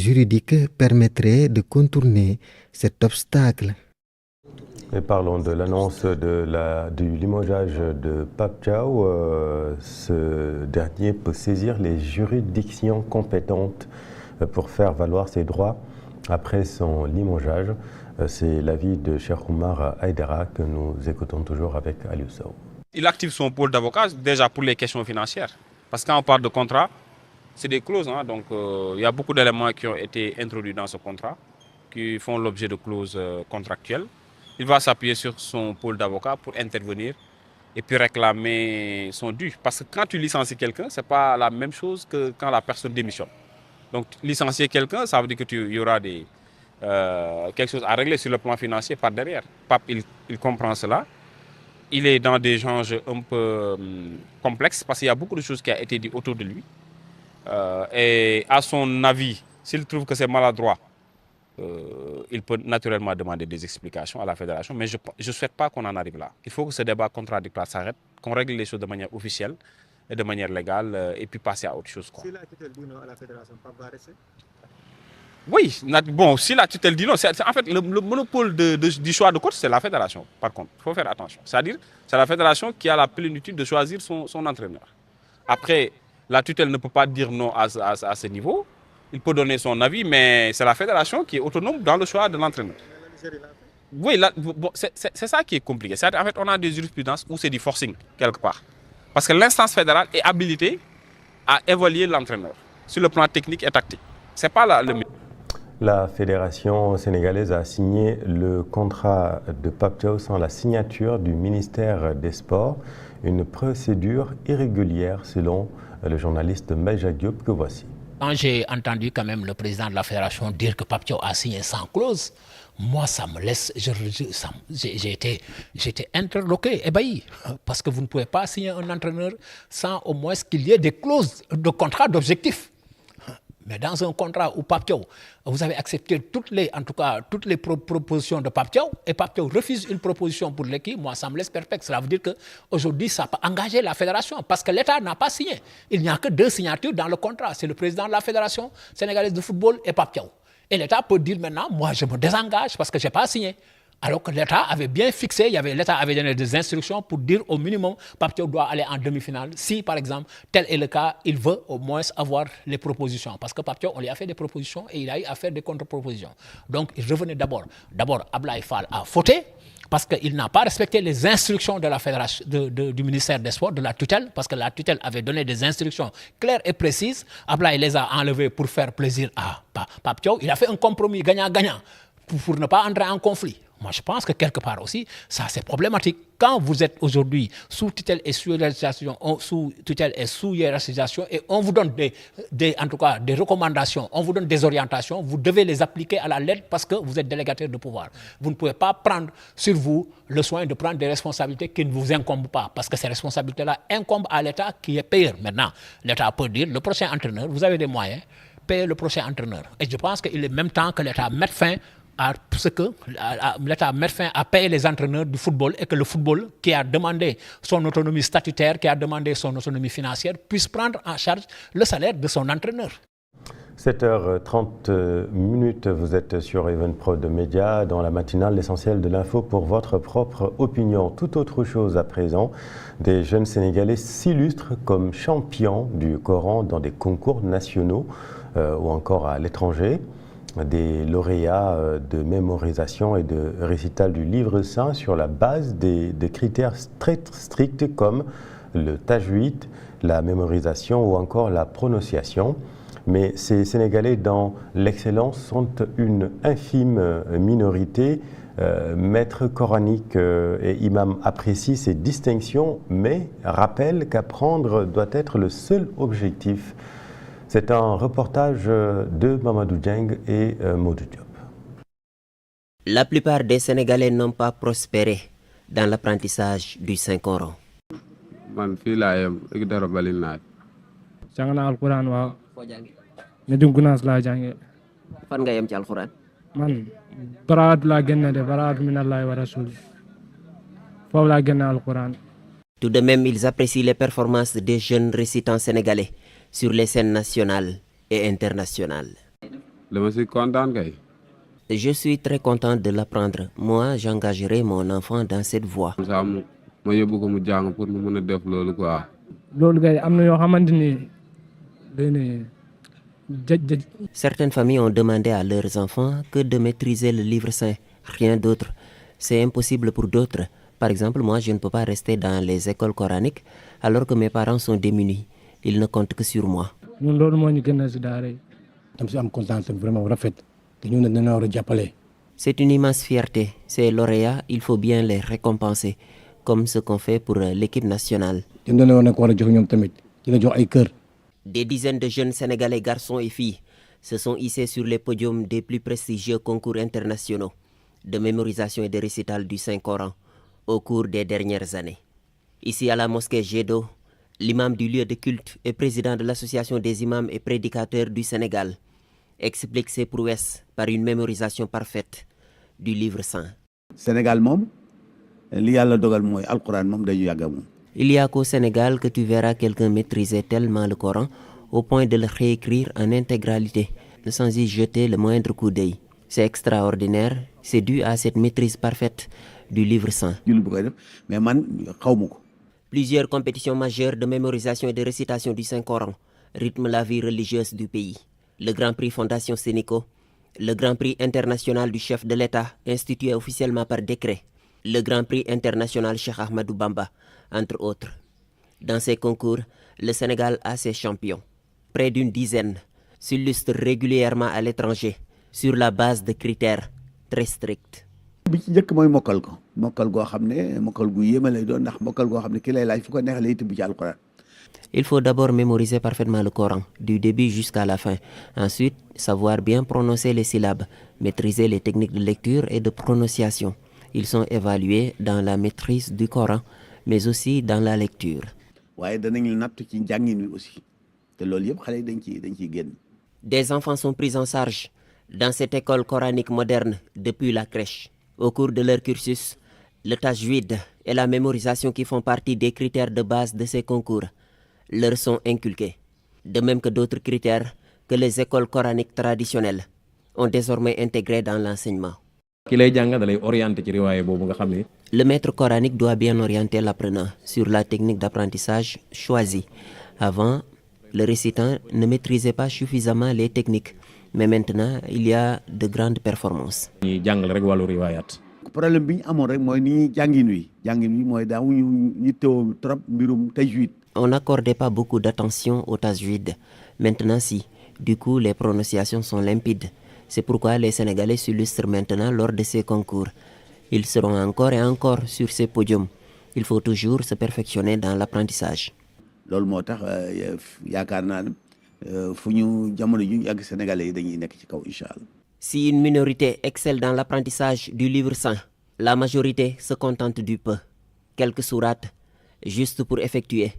juridique permettrait de contourner cet obstacle. Et parlons de l'annonce du limogeage de Pape Thiaw. Ce dernier peut saisir les juridictions compétentes pour faire valoir ses droits après son limogeage. C'est l'avis de Cheikh Oumar Aïdara que nous écoutons toujours avec Aliou Sow. Il active son pôle d'avocat déjà pour les questions financières. Parce que quand on parle de contrat, c'est des clauses. Donc il y a beaucoup d'éléments qui ont été introduits dans ce contrat, qui font l'objet de clauses contractuelles. Il va s'appuyer sur son pôle d'avocat pour intervenir et puis réclamer son dû. Parce que quand tu licencies quelqu'un, ce n'est pas la même chose que quand la personne démissionne. Donc licencier quelqu'un, ça veut dire qu'il y aura quelque chose à régler sur le plan financier par derrière. Pape, il comprend cela. Il est dans des échanges un peu complexes parce qu'il y a beaucoup de choses qui ont été dites autour de lui. Et à son avis, s'il trouve que c'est maladroit, il peut naturellement demander des explications à la fédération, mais je ne souhaite pas qu'on en arrive là. Il faut que ce débat contradictoire s'arrête, qu'on règle les choses de manière officielle et de manière légale, et puis passer à autre chose. Si la tutelle dit non à la fédération, Pape va rester? Oui, bon, si la tutelle dit non, en fait, le monopole du choix de coach, c'est la fédération, par contre. Il faut faire attention. C'est-à-dire, c'est la fédération qui a la plénitude de choisir son entraîneur. Après, la tutelle ne peut pas dire non à ce niveau. Il peut donner son avis, mais c'est la fédération qui est autonome dans le choix de l'entraîneur. Oui, c'est ça qui est compliqué. En fait, on a des jurisprudences où c'est du forcing, quelque part. Parce que l'instance fédérale est habilitée à évaluer l'entraîneur sur le plan technique et tactique. Ce n'est pas le mieux. La fédération sénégalaise a signé le contrat de Pape Thiaw sans la signature du ministère des Sports. Une procédure irrégulière selon le journaliste Maïja Diop que voici. Quand j'ai entendu quand même le président de la fédération dire que Pape Thiaw a signé sans clause, moi ça me laisse, j'ai été interloqué, ébahi, parce que vous ne pouvez pas signer un entraîneur sans au moins qu'il y ait des clauses de contrat d'objectif. Mais dans un contrat où Pape Thiaw, vous avez accepté toutes les propositions de Pape Thiaw, et Pape Thiaw refuse une proposition pour l'équipe, moi ça me laisse perplexe. Cela veut dire qu'aujourd'hui ça peut engager la fédération, parce que l'État n'a pas signé. Il n'y a que 2 signatures dans le contrat, c'est le président de la fédération sénégalaise de football et Pape Thiaw. Et l'État peut dire maintenant, moi je me désengage parce que je n'ai pas signé. Alors que l'État avait bien fixé, l'État avait donné des instructions pour dire au minimum, Pape Thiaw doit aller en demi-finale. Si, par exemple, tel est le cas, il veut au moins avoir les propositions. Parce que Pape Thiaw, on lui a fait des propositions et il a eu à faire des contre-propositions. Donc, il revenait d'abord. D'abord, Ablaye Fall a fauté parce qu'il n'a pas respecté les instructions de la fédération, du ministère des Sports, de la tutelle, parce que la tutelle avait donné des instructions claires et précises. Ablaye les a enlevées pour faire plaisir à Pape Thiaw. Il a fait un compromis gagnant-gagnant pour ne pas entrer en conflit. Moi, je pense que quelque part aussi, ça c'est problématique. Quand vous êtes aujourd'hui sous tutelle et sous hiérarchisation, et on vous donne en tout cas des recommandations, on vous donne des orientations, vous devez les appliquer à la lettre parce que vous êtes délégataire de pouvoir. Vous ne pouvez pas prendre sur vous le soin de prendre des responsabilités qui ne vous incombent pas, parce que ces responsabilités-là incombent à l'État qui est payeur. Maintenant, l'État peut dire, le prochain entraîneur, vous avez des moyens, payez le prochain entraîneur. Et je pense qu'il est même temps que l'État mette fin à ce que l'État met fin à payer les entraîneurs du football et que le football, qui a demandé son autonomie statutaire, qui a demandé son autonomie financière, puisse prendre en charge le salaire de son entraîneur. 7h30, vous êtes sur Evenprod de Média, dans la matinale, l'essentiel de l'info pour votre propre opinion. Tout autre chose à présent, des jeunes Sénégalais s'illustrent comme champions du Coran dans des concours nationaux ou encore à l'étranger. Des lauréats de mémorisation et de récital du livre saint sur la base des critères très stricts comme le tajwid, la mémorisation ou encore la prononciation. Mais ces Sénégalais dans l'excellence sont une infime minorité. Maître coranique et imam apprécient ces distinctions, mais rappellent qu'apprendre doit être le seul objectif. C'est un reportage de Mamadou Dieng et Modou Diop. La plupart des Sénégalais n'ont pas prospéré dans l'apprentissage du Saint-Coran. Fan nga yem ci alquran? Man baraat laa génne de baraat minallahi wa rasuli. Foofu laa génne alquran. Tout de même, ils apprécient les performances des jeunes récitants sénégalais sur les scènes nationales et internationales. Je suis très content de l'apprendre. Moi, j'engagerai mon enfant dans cette voie. Certaines familles ont demandé à leurs enfants que de maîtriser le livre saint, rien d'autre. C'est impossible pour d'autres. Par exemple, moi, je ne peux pas rester dans les écoles coraniques alors que mes parents sont démunis. Ils ne comptent que sur moi. C'est une immense fierté. Ces lauréats, il faut bien les récompenser, comme ce qu'on fait pour l'équipe nationale. Des dizaines de jeunes Sénégalais, garçons et filles, se sont hissés sur les podiums des plus prestigieux concours internationaux de mémorisation et de récital du Saint-Coran au cours des dernières années. Ici à la mosquée Gédo, l'imam du lieu de culte et président de l'association des imams et prédicateurs du Sénégal explique ses prouesses par une mémorisation parfaite du livre saint. Sénégal il y a qu'au Sénégal que tu verras quelqu'un maîtriser tellement le Coran au point de le réécrire en intégralité, sans y jeter le moindre coup d'œil. C'est extraordinaire, c'est dû à cette maîtrise parfaite du livre saint. Plusieurs compétitions majeures de mémorisation et de récitation du Saint-Coran rythment la vie religieuse du pays. Le Grand Prix Fondation Sénico, le Grand Prix international du chef de l'État, institué officiellement par décret, le Grand Prix international Cheikh Ahmadou Bamba, entre autres. Dans ces concours, le Sénégal a ses champions. Près d'une dizaine s'illustrent régulièrement à l'étranger sur la base de critères très stricts. Il faut d'abord mémoriser parfaitement le Coran, du début jusqu'à la fin. Ensuite, savoir bien prononcer les syllabes, maîtriser les techniques de lecture et de prononciation. Ils sont évalués dans la maîtrise du Coran, mais aussi dans la lecture. Des enfants sont pris en charge dans cette école coranique moderne depuis la crèche. Au cours de leur cursus, le tajwid et la mémorisation qui font partie des critères de base de ces concours leur sont inculqués. De même que d'autres critères que les écoles coraniques traditionnelles ont désormais intégrés dans l'enseignement. Le maître coranique doit bien orienter l'apprenant sur la technique d'apprentissage choisie. Avant, le récitant ne maîtrisait pas suffisamment les techniques, mais maintenant, il y a de grandes performances. On n'accordait pas beaucoup d'attention au tajwid. Maintenant, si. Du coup, les prononciations sont limpides. C'est pourquoi les Sénégalais s'illustrent maintenant lors de ces concours. Ils seront encore et encore sur ces podiums. Il faut toujours se perfectionner dans l'apprentissage. Si une minorité excelle dans l'apprentissage du livre saint, la majorité se contente du peu. Quelques sourates, juste pour effectuer